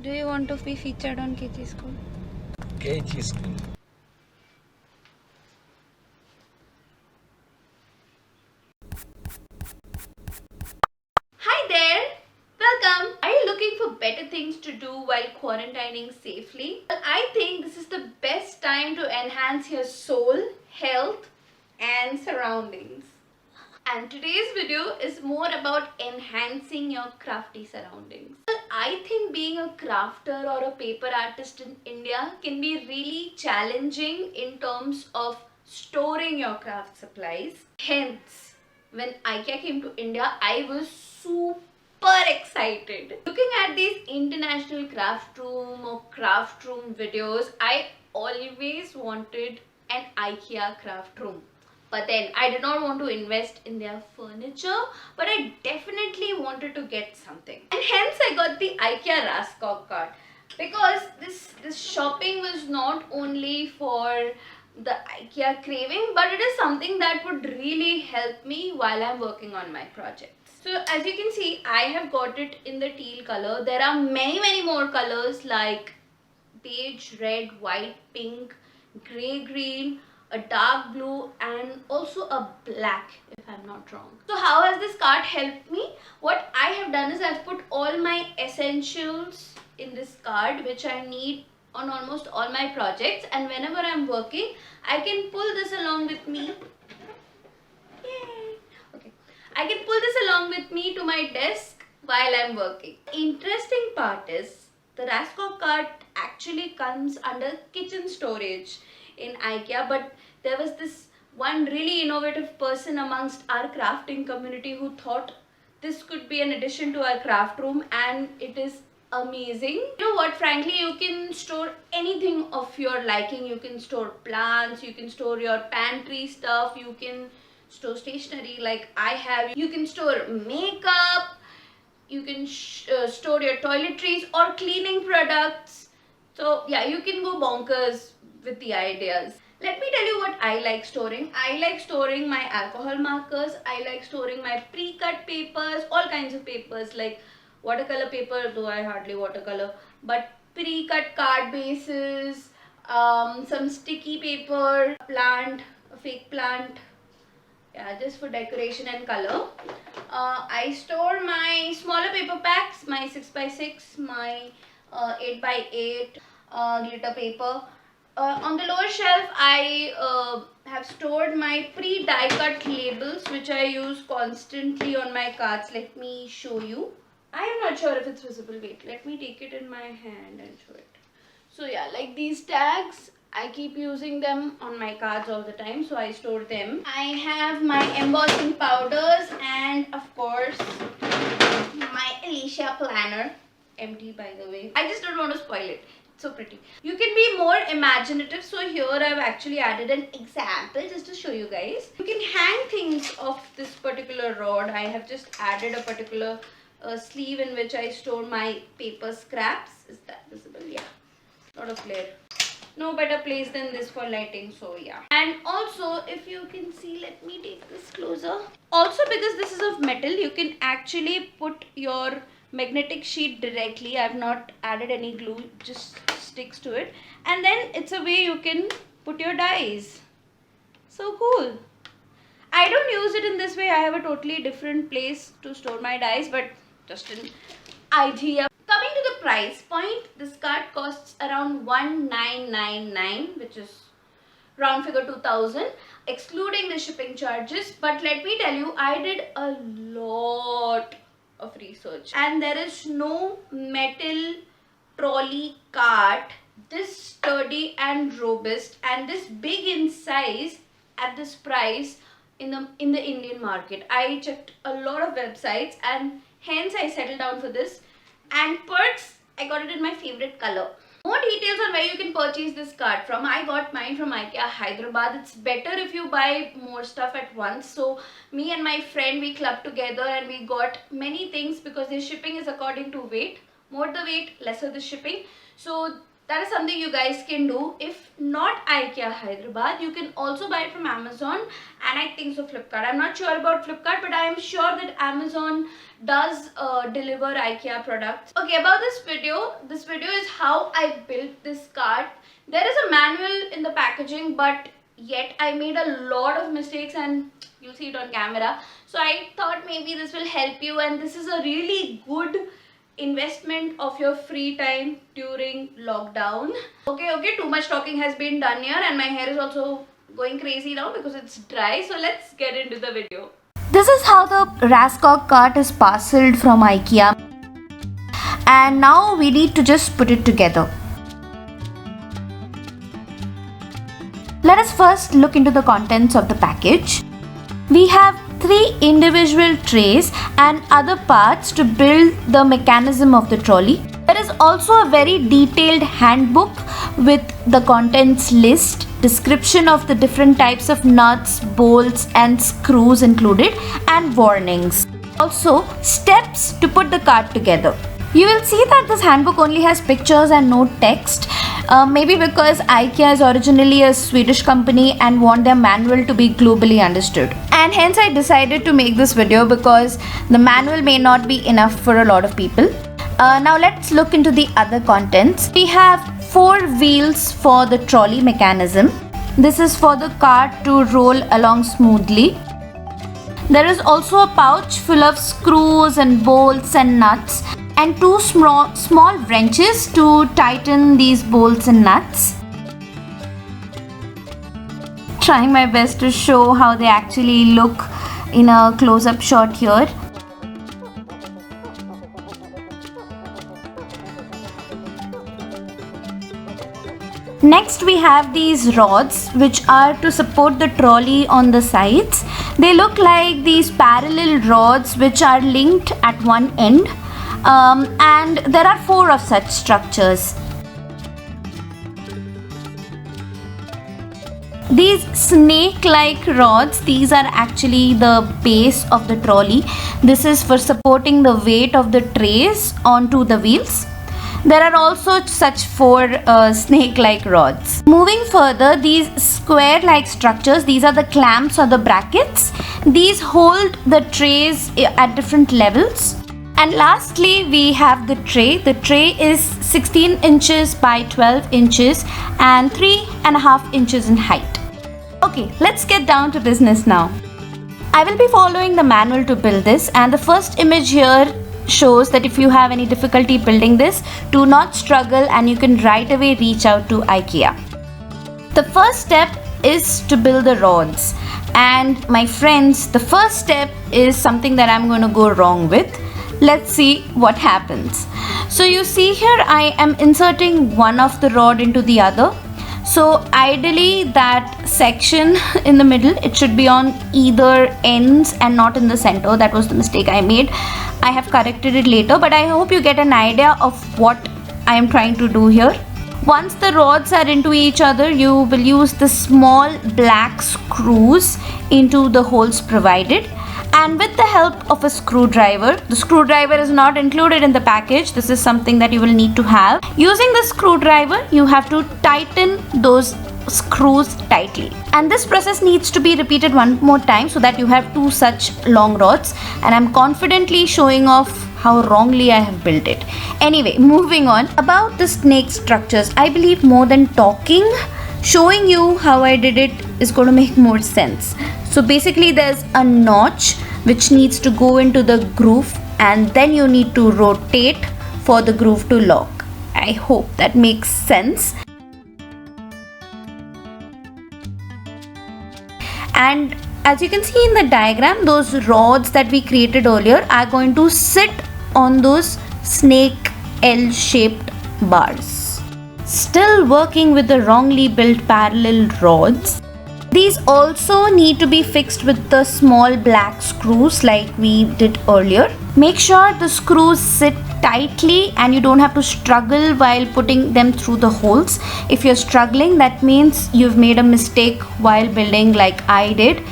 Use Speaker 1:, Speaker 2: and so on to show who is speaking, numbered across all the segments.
Speaker 1: Do you want to be featured on KG School?
Speaker 2: KG School.
Speaker 3: Hi there! Welcome! Are you looking for better things to do while quarantining safely? Well, I think this is the best time to enhance your soul, health, and surroundings. And today's video is more about enhancing your crafty surroundings. Well, I think being a crafter or a paper artist in India can be really challenging in terms of storing your craft supplies. Hence, when IKEA came to India, I was super excited. Looking at these international craft room or craft room videos, I always wanted an IKEA craft room. But then I did not want to invest in their furniture, but I definitely wanted to get something. And hence I got the IKEA Raskog card. Because this shopping was not only for the IKEA craving, but it is something that would really help me while I'm working on my projects. So as you can see, I have got it in the teal color. There are many more colors like beige, red, white, pink, grey, green, a dark blue, and also a black, if I'm not wrong. So how has this card helped me? What I have done is I've put all my essentials in this card which I need on almost all my projects, and whenever I'm working I can pull this along with me. Yay! Okay, I can pull this along with me to my desk while I'm working. Interesting part is the Raskog cart actually comes under kitchen storage in IKEA, but there was this one really innovative person amongst our crafting community who thought this could be an addition to our craft room, and it is amazing. You know what, frankly, you can store anything of your liking. You can store plants, you can store your pantry stuff, you can store stationery like I have, you can store makeup, you can store your toiletries or cleaning products. So yeah, you can go bonkers with the ideas. Let me tell you what I like storing. I like storing my alcohol markers, I like storing my pre-cut papers, all kinds of papers like watercolor paper, though I hardly watercolor, but pre-cut card bases, some sticky paper, a fake plant, yeah, just for decoration and color. I store my smaller paper packs, my 6x6, my 8x8 glitter paper. On the lower shelf, I have stored my pre-die cut labels which I use constantly on my cards. Let me show you. I am not sure if it's visible. Wait, let me take it in my hand and show it. So yeah, like these tags, I keep using them on my cards all the time, so I store them. I have my embossing powders and of course my Alicia planner. Empty, by the way. I just don't want to spoil it. It's so pretty. You can be more imaginative, so here I've actually added an example just to show you guys. You can hang things off this particular rod. I have just added a particular sleeve in which I store my paper scraps. Is that visible? Yeah. Lot of flare. No better place than this for lighting, so yeah. And also, if you can see, let me take this closer. Also, because this is of metal, you can actually put your magnetic sheet directly. I've not added any glue, just sticks to it, and then it's a way you can put your dies. So cool. I don't use it in this way. I have a totally different place to store my dies, but just an idea. Coming to the price point, this card costs around 1999, which is round figure 2000, excluding the shipping charges. But let me tell you, I did a lot of research, and there is no metal trolley cart this sturdy and robust and this big in size at this price in the Indian market. I checked a lot of websites and hence I settled down for this. And perks, I got it in my favorite color. More details on where you can purchase this card from. I got mine from IKEA Hyderabad. It's better if you buy more stuff at once. So me and my friend, we clubbed together and we got many things because the shipping is according to weight. More the weight, lesser the shipping. So that is something you guys can do. If not IKEA Hyderabad, you can also buy it from Amazon and I think so Flipkart. I'm not sure about Flipkart, but I am sure that Amazon does deliver IKEA products. Okay, about this video video is how I built this cart. There is a manual in the packaging, but yet I made a lot of mistakes and you'll see it on camera. So I thought maybe this will help you, and this is a really good investment of your free time during lockdown. Okay, too much talking has been done here, and my hair is also going crazy now because it's dry. So let's get into the video. This is how the Raskog cart is parceled from IKEA, and now we need to just put it together. Let us first look into the contents of the package. We have 3 individual trays and other parts to build the mechanism of the trolley. There is also a very detailed handbook with the contents list, description of the different types of nuts, bolts and screws included, and warnings. Also, steps to put the cart together. You will see that this handbook only has pictures and no text. Maybe because IKEA is originally a Swedish company and want their manual to be globally understood. And hence I decided to make this video because the manual may not be enough for a lot of people. Now let's look into the other contents. We have 4 wheels for the trolley mechanism. This is for the cart to roll along smoothly. There is also a pouch full of screws and bolts and nuts, and 2 small wrenches to tighten these bolts and nuts. Trying my best to show how they actually look in a close-up shot here. Next we have these rods which are to support the trolley on the sides. They look like these parallel rods which are linked at one end. And there are 4 of such structures. These snake-like rods, these are actually the base of the trolley. This is for supporting the weight of the trays onto the wheels. There are also such 4 snake-like rods. Moving further, these square-like structures, these are the clamps or the brackets. These hold the trays at different levels. And lastly, we have the tray. The tray is 16 inches by 12 inches and 3.5 inches in height. Okay, let's get down to business now. I will be following the manual to build this, and the first image here shows that if you have any difficulty building this, do not struggle and you can right away reach out to IKEA. The first step is to build the rods. And my friends, the first step is something that I'm going to go wrong with. Let's see what happens. So you see here I am inserting one of the rod into the other. So ideally that section in the middle, it should be on either ends and not in the center. That was the mistake I made. I have corrected it later, but I hope you get an idea of what I am trying to do here. Once the rods are into each other, you will use the small black screws into the holes provided. And with the help of a screwdriver, the screwdriver is not included in the package. This is something that you will need to have. Using the screwdriver, you have to tighten those screws tightly. And this process needs to be repeated one more time so that you have 2 such long rods. And I'm confidently showing off how wrongly I have built it. Anyway, moving on. About the snake structures, I believe more than talking, showing you how I did it is going to make more sense. So basically there's a notch which needs to go into the groove, and then you need to rotate for the groove to lock. I hope that makes sense. And as you can see in the diagram, those rods that we created earlier are going to sit on those snake L-shaped bars. Still working with the wrongly built parallel rods. These also need to be fixed with the small black screws like we did earlier. Make sure the screws sit tightly and you don't have to struggle while putting them through the holes. If you're struggling, that means you've made a mistake while building like I did.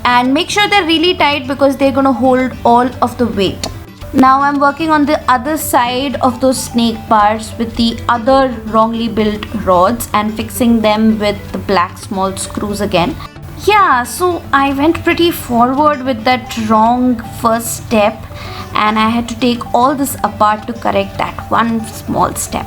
Speaker 3: And make sure they're really tight because they're going to hold all of the weight. Now I'm working on the other side of those snake bars with the other wrongly built rods and fixing them with the black small screws again. Yeah, so I went pretty forward with that wrong first step and I had to take all this apart to correct that one small step.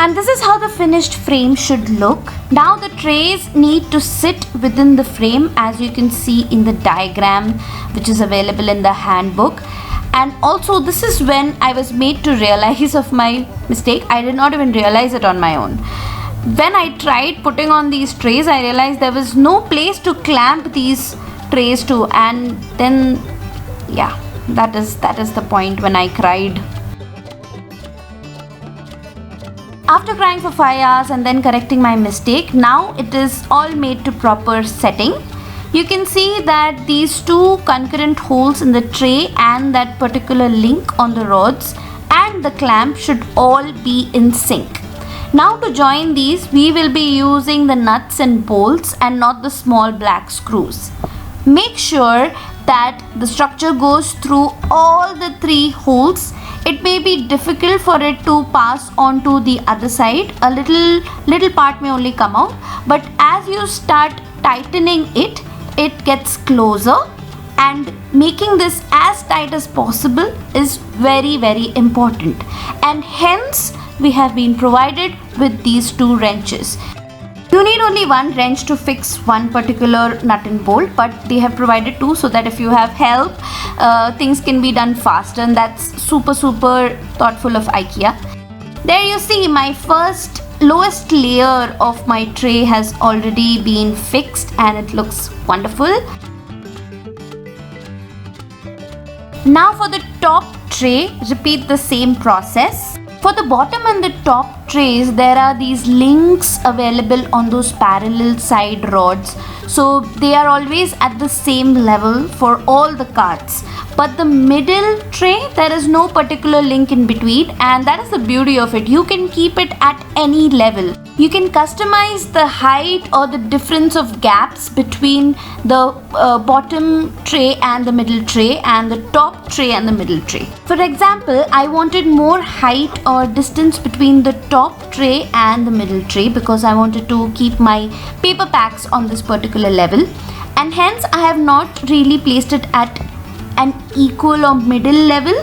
Speaker 3: And this is how the finished frame should look. Now the trays need to sit within the frame, as you can see in the diagram which is available in the handbook. And also this is when I was made to realize of my mistake. I did not even realize it on my own. When I tried putting on these trays, I realized there was no place to clamp these trays to, and then yeah, that is the point when I cried. After crying for 5 hours and then correcting my mistake, now it is all made to proper setting. You can see that these two concurrent holes in the tray and that particular link on the rods and the clamp should all be in sync. Now to join these, we will be using the nuts and bolts and not the small black screws. Make sure that the structure goes through all the 3 holes. It may be difficult for it to pass on to the other side. A little part may only come out, but as you start tightening it, it gets closer, and making this as tight as possible is very, very important. And hence we have been provided with these 2 wrenches. You need only 1 wrench to fix one particular nut and bolt, but they have provided 2 so that if you have help, things can be done faster, and that's super thoughtful of IKEA. There you see, my first lowest layer of my tray has already been fixed and it looks wonderful. Now for the top tray, repeat the same process. For the bottom and the top trays, there are these links available on those parallel side rods. So they are always at the same level for all the carts. But the middle tray, there is no particular link in between, and that is the beauty of it. You can keep it at any level. You can customize the height or the difference of gaps between the bottom tray and the middle tray, and the top tray and the middle tray. For example, I wanted more height or distance between the top tray and the middle tray because I wanted to keep my paper packs on this particular level, and hence I have not really placed it at an equal or middle level,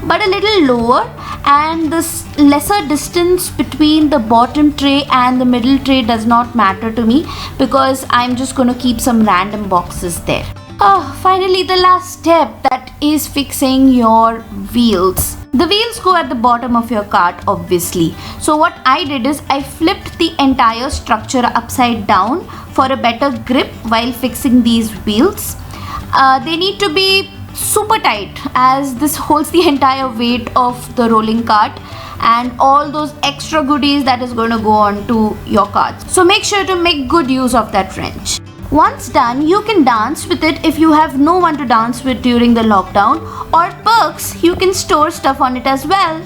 Speaker 3: but a little lower, and this lesser distance between the bottom tray and the middle tray does not matter to me because I'm just going to keep some random boxes there. Finally the last step, that is fixing your wheels. The wheels go at the bottom of your cart, obviously. So what I did is I flipped the entire structure upside down for a better grip while fixing these wheels. They need to be super tight as this holds the entire weight of the rolling cart and all those extra goodies that is going to go on to your cart. So make sure to make good use of that wrench. Once done, you can dance with it if you have no one to dance with during the lockdown, or perks, you can store stuff on it as well.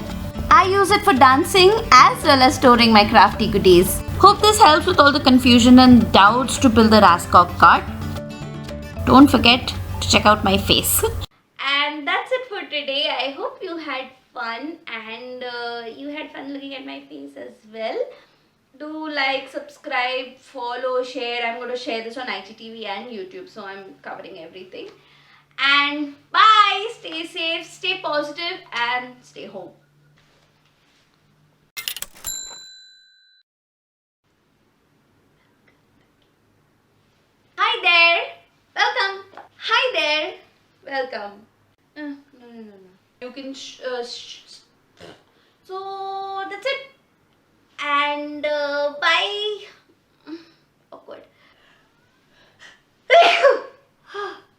Speaker 3: I use it for dancing as well as storing my crafty goodies. Hope this helps with all the confusion and doubts to build the Raskog cart. Don't forget to check out my face.
Speaker 4: And that's it for today. I hope you had fun and you had fun looking at my face as well. Do like, subscribe, follow, share. I'm going to share this on IGTV and YouTube, so I'm covering everything. And bye. Stay safe, stay positive, and stay home. Hi there. Welcome. Hi there. Welcome. No. You can so that's it.